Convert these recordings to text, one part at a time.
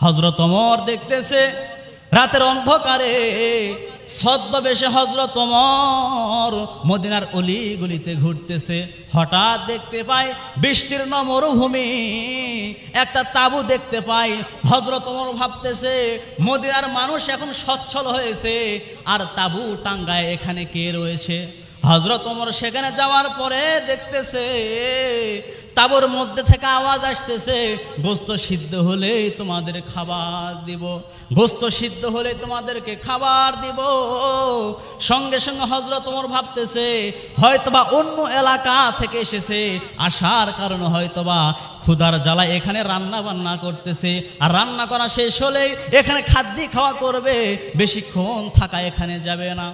হযরত ওমর দেখতেছে রাতের অন্ধকারে ছদ্মবেশে হযরত ওমর মদিনার অলি গলিতে ঘুরতেছে। হঠাৎ দেখতে পায় বিস্তীর্ণ মরুভূমি, একটা তাঁবু দেখতে পায়। হযরত ওমর ভাবতেছে মদিনার মানুষ এখন সচ্ছল হয়েছে, আর তাঁবু টাঙ্গায় এখানে কে রয়েছে? হযরত ওমর সেখানে যাওয়ার পরে দেখতেছে তাঁবুর মধ্যে থেকে আওয়াজ আসতেছে, গোস্ত সিদ্ধ হলেই তোমাদের খাবার দিব, গোস্ত সিদ্ধ হলে তোমাদেরকে খাবার দিব। সঙ্গে সঙ্গে হযরত ওমর ভাবতেছে হয়তোবা অন্য এলাকা থেকে এসেছে, আসার কারণে হয়তোবা ক্ষুধার জ্বালায় এখানে রান্না বান্না করতেছে, আর রান্না করা শেষ হলেই এখানে খাদ্য খাওয়া করবে, বেশিক্ষণ থাকা এখানে যাবে না।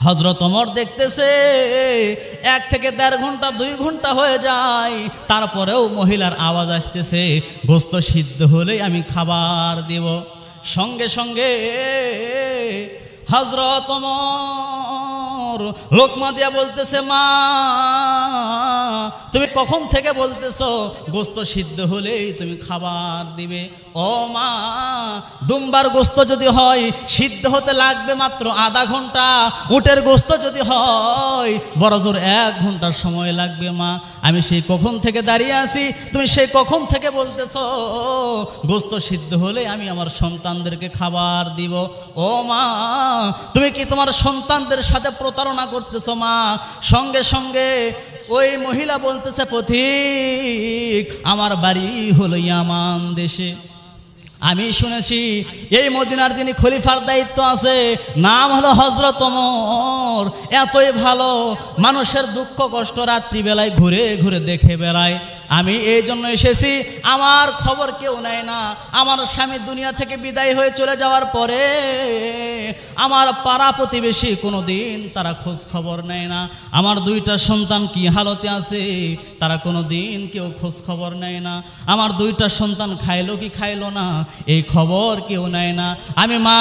হযরত ওমর দেখতেছে 1 থেকে 1.5 ঘন্টা 2 ঘন্টা হয়ে যায়, তারপরেও মহিলার আওয়াজ আসতেছে, গোস্ত সিদ্ধ হলেই আমি খাবার দেব। সঙ্গে সঙ্গে হযরত ওমর লোকমা দিয়া বলতেছে, মা তুমি কখন থেকে বলতেছো গোস্ত সিদ্ধ হলেই তুমি খাবার দিবে? ও মা, দুম্বার গোস্ত যদি হয় সিদ্ধ হতে লাগবে মাত্র আধা ঘন্টা, উটের গোস্ত যদি হয় বড়জোর 1 ঘন্টার সময় লাগবে। মা, আমি সেই কখন থেকে দাঁড়িয়ে আছি, তুমি সেই কখন থেকে বলতেছো গোস্ত সিদ্ধ হলে আমি আমার সন্তানদেরকে খাবার দিব। ও মা, তুমি কি তোমার সন্তানদের সাথে প্রতারণা করতেছো? মা, সঙ্গে সঙ্গে ওই মহিলা বলতেছে, পথিক আমার বাড়ি হলো ইয়ামান দেশে, আমি শুনেছি এই মদিনার যিনি খলিফার দায়িত্ব আছে নাম হলো হযরত ওমর, এতই ভালো, মানুষের দুঃখ কষ্ট রাত্রিবেলায় ঘুরে ঘুরে দেখে বেড়ায়। আমি এই জন্য এসেছি, আমার খবর কেউ নেয় না। আমার স্বামী দুনিয়া থেকে বিদায় হয়ে চলে যাওয়ার পরে আমার পাড়া প্রতিবেশী কোনো দিন তারা খোঁজ খবর নেয় না। আমার 2টা সন্তান কি হালতে আছে তারা কোনো দিন কেউ খোঁজ খবর নেয় না। আমার 2টা সন্তান খাইলো কি খাইলো না এই খবর কেউ নেয় না। আমি মা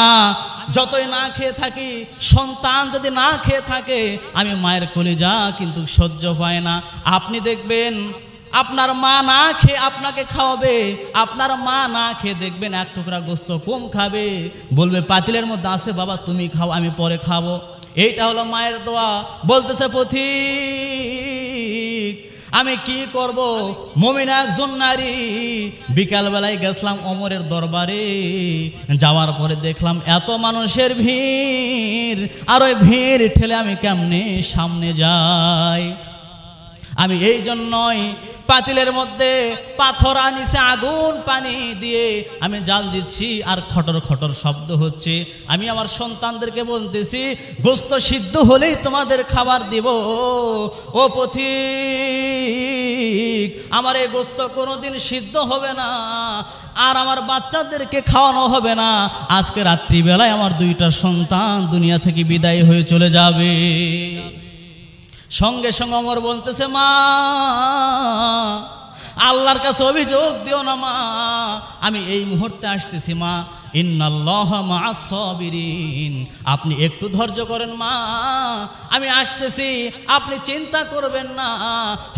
যতই না খেয়ে থাকি, সন্তান যদি না খেয়ে থাকে, আমি মায়ের কলিজা কিন্তু সহ্য পায় না। আপনি দেখবেন আপনার মা না খেয়ে আপনাকে খাওয়াবে, আপনার মা না খেয়ে দেখবেন 1 টুকরা গোস্ত কম খাবে, বলবে পাতিলের মধ্যে আছে বাবা তুমি খাও, আমি পরে খাবো। এইটা হলো মায়ের দোয়া। বলতেছে, পথিক আমি কি করব? মুমিনা একজন নারী। বিকালবেলায় গেছিলাম ওমরের দরবারে, যাওয়ার পরে দেখলাম এত মানুষের ভিড়, আর ওই ভিড় ঠেলে আমি কেমনে সামনে যাই? আমি এই জন্যই পাতিলের মধ্যে পাথর আনিছে, আগুন পানি দিয়ে আমি জাল দিচ্ছি, আর খটর খটর শব্দ হচ্ছে। আমি আমার সন্তানদেরকে বলতেছি গোস্ত সিদ্ধ হলেই তোমাদের খাবার দিব। ও পথিক, আমার এই গোস্ত কোনোদিন সিদ্ধ হবে না, আর আমার বাচ্চাদেরকে খাওয়ানো হবে না। আজকে রাত্রিবেলায় আমার 2টা সন্তান দুনিয়া থেকে বিদায় হয়ে চলে যাবে। সঙ্গে সঙ্গে ওমর বলতেছে, মা আল্লাহর কাছে অভিযোগ দিও না মা, আমি এই মুহূর্তে আসতেছি মা। ইন্নাল্লাহা মা'আস সাবিরিন, আপনি একটু ধৈর্য করেন মা, আমি আসতেছি, আপনি চিন্তা করবেন না।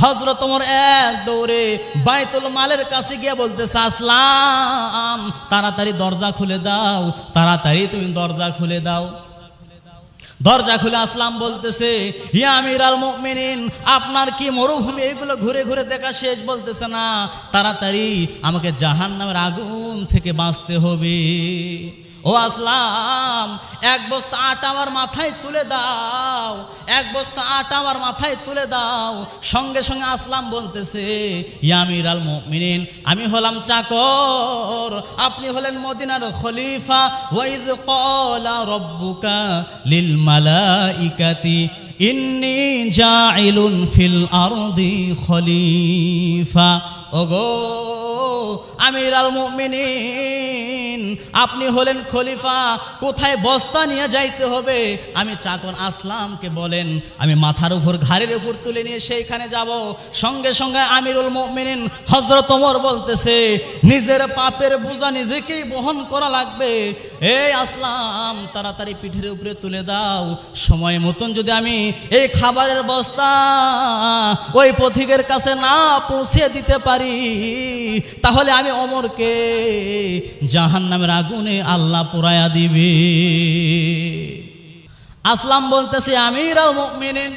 হযরত ওমর এক দৌড়ে বাইতুল মালের কাছে গিয়ে বলতেছে, আসলাম তাড়াতাড়ি দরজা খুলে দাও, তাড়াতাড়ি তুমি দরজা খুলে দাও। দরজা খুলে আসলাম বলতেছে, ইয়া আমিরাল মুমিনিন, আপনার কি মরুভূমি এগুলো ঘুরে ঘুরে দেখা শেষ? বলতেছে না, তাড়াতাড়ি আমাকে জাহান্নামের আগুন থেকে বাঁচতে হবে। ও আসলাম, 1 বস্তা আটা আমার মাথায় তুলে দাও, 1 বস্তা আটা আমার মাথায় তুলে দাও। সঙ্গে সঙ্গে আসলাম বলতেছে, ইয়া আমিরাল মুমিনিন, আমি হলাম চাকর, আপনি হলেন মদিনার খলিফা। ওয়াইয ক্বালা রাব্বুকা লিল মালাইকাতি ইন্নী জাইলুন ফিল আরদি খলিফা। ওগো আমিরাল মুমিনিন, মুমিনিন, আপনি হলেন খলিফা, কোথায় বস্তা নিয়ে যাইতে হবে আমি চাকর আসলামকে বলেন, আমি মাথার উপর ঘাড়ের উপর তুলে নিয়ে সেইখানে যাব। সঙ্গে সঙ্গে আমিরুল মুমিনিন হযরত ওমর বলতেছে, নিজের পাপের বোঝা নিজেকেই বহন করা লাগবে। এই আসলাম, তাড়াতাড়ি পিঠের উপরে তুলে দাও। সময় মতন যদি আমি এই খাবারের বস্তা ওই পথিকের কাছে না পৌঁছে দিতে পারি, তাহলে আমি ওমরকে জাহান্নামের আগুনে আল্লাহ পোড়ায়া দিবে। আসলাম বলতেছে, আমিরুল মুমিনিন,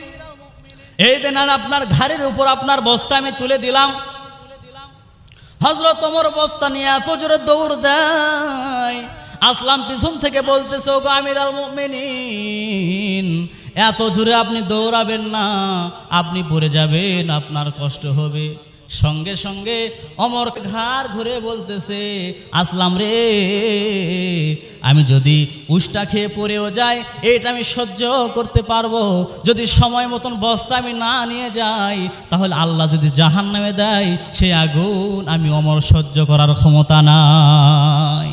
এই দিন আর আপনার ঘাড়ের উপর আপনার বস্তা আমি তুলে দিলাম। হযরত ওমর বস্তা নিয়ে এত জোরে দৌড় দেয়, আসলাম পিছন থেকে বলতেছে, ওগো আমিরুল মুমিনিন, এত জোরে আপনি দৌড়াবেন না, আপনি পড়ে যাবেন, আপনার কষ্ট হবে। সঙ্গে সঙ্গে ওমর ঘাড় ঘুরে বলতেছে, আসলাম রে, আমি যদি উষ্টা খেয়ে পড়েও যাই এটা আমি সহ্য করতে পারবো, যদি সময় মতন বস্তা আমি না নিয়ে যাই তাহলে আল্লাহ যদি জাহান্নামে দেয় সেই আগুন আমি ওমর সহ্য করার ক্ষমতা নাই।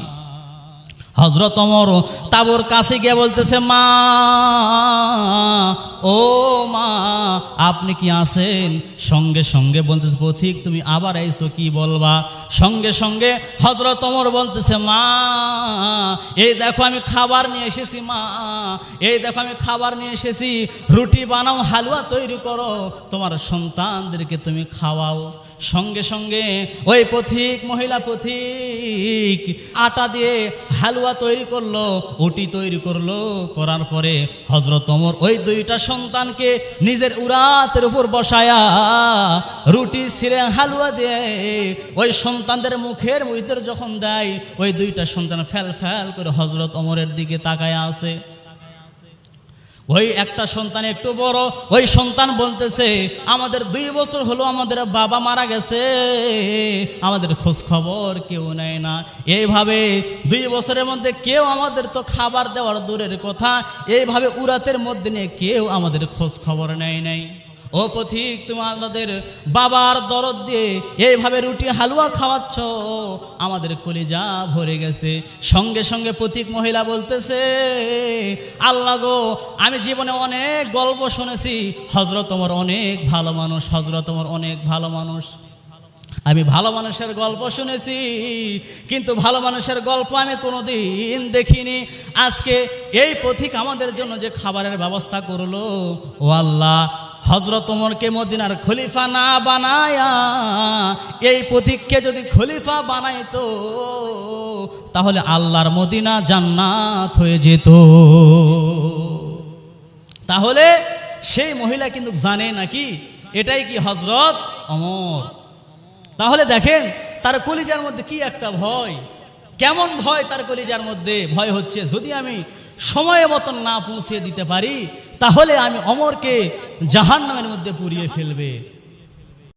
হযরত ওমর তাবুর কাছে গিয়ে বলতেছে, মা, ও মা, আপনি কি আছেন? সঙ্গে সঙ্গে বলতেছে, পথিক তুমি আবার আইছো, কি বলবা? সঙ্গে সঙ্গে হযরত ওমর বলতেছে, মা, এই দেখো আমি খাবার নিয়ে এসেছি, মা, এই দেখো আমি খাবার নিয়ে এসেছি, রুটি বানাও, হালুয়া তৈরি করো, তোমার সন্তানদেরকে তুমি খাওয়াও। সঙ্গে সঙ্গে ওই পথিক, মহিলা পথিক আটা দিয়ে হালুয়া তৈরি করলো, উটি তৈরি করলো, করার পরে হযরত ওমর ওই দুইটা সন্তানকে নিজের উরাতের উপর বসায়া রুটি ছিঁড়ে হালুয়া দিয়ে ওই সন্তানদের মুখের মধ্যে যখন দেয়, ওই দুইটা সন্তান ফেল ফেল করে হযরত ওমরের দিকে তাকায় আছে। ওই একটা সন্তান একটু বড়, ওই সন্তান বলতেছে, আমাদের 2 বছর হলো আমাদের বাবা মারা গেছে, আমাদের খোঁজ খবর কেউ নেয় না। এইভাবে 2 বছরের মধ্যে কেউ আমাদের তো খাবার দেওয়ার দূরের কথা, এইভাবে উরাতের মধ্যে নিয়ে কেউ আমাদের খোঁজ খবর নেয় নাই। ও পথিক, তুমি আমাদের বাবার দরদ দিয়ে এইভাবে রুটি হালুয়া খাওয়াচ্ছ, আমাদের কলিজা ভরে গেছে। সঙ্গে সঙ্গে পথিক মহিলা বলতেছে, আল্লাহ গো, আমি জীবনে অনেক গল্প শুনেছি, হযরত ওমর অনেক ভালো মানুষ, হযরত ওমর অনেক ভালো মানুষ, আমি ভালো মানুষের গল্প শুনেছি, কিন্তু ভালো মানুষের গল্প আমি কোনোদিন দেখিনি। আজকে এই পথিক আমাদের জন্য যে খাবারের ব্যবস্থা করলো, ও আল্লাহ, হযরত ওমরকে মদিনার খলিফা না বানায়া এই পথিককে যদি খলিফা বানাইতো তাহলে আল্লাহর মদিনা জান্নাত হয়ে যেত। তাহলে সেই মহিলা কিন্তু জানে নাকি এটাই কি হযরত ওমর। তাহলে দেখেন তার কলিজার মধ্যে কি একটা ভয়, কেমন ভয় তার কলিজার মধ্যে। ভয় হচ্ছে যদি আমি সময় মতন না পৌঁছে দিতে পারি তাহলে আমি ওমরকে জাহান্নামের মধ্যে পুড়িয়ে ফেলবে।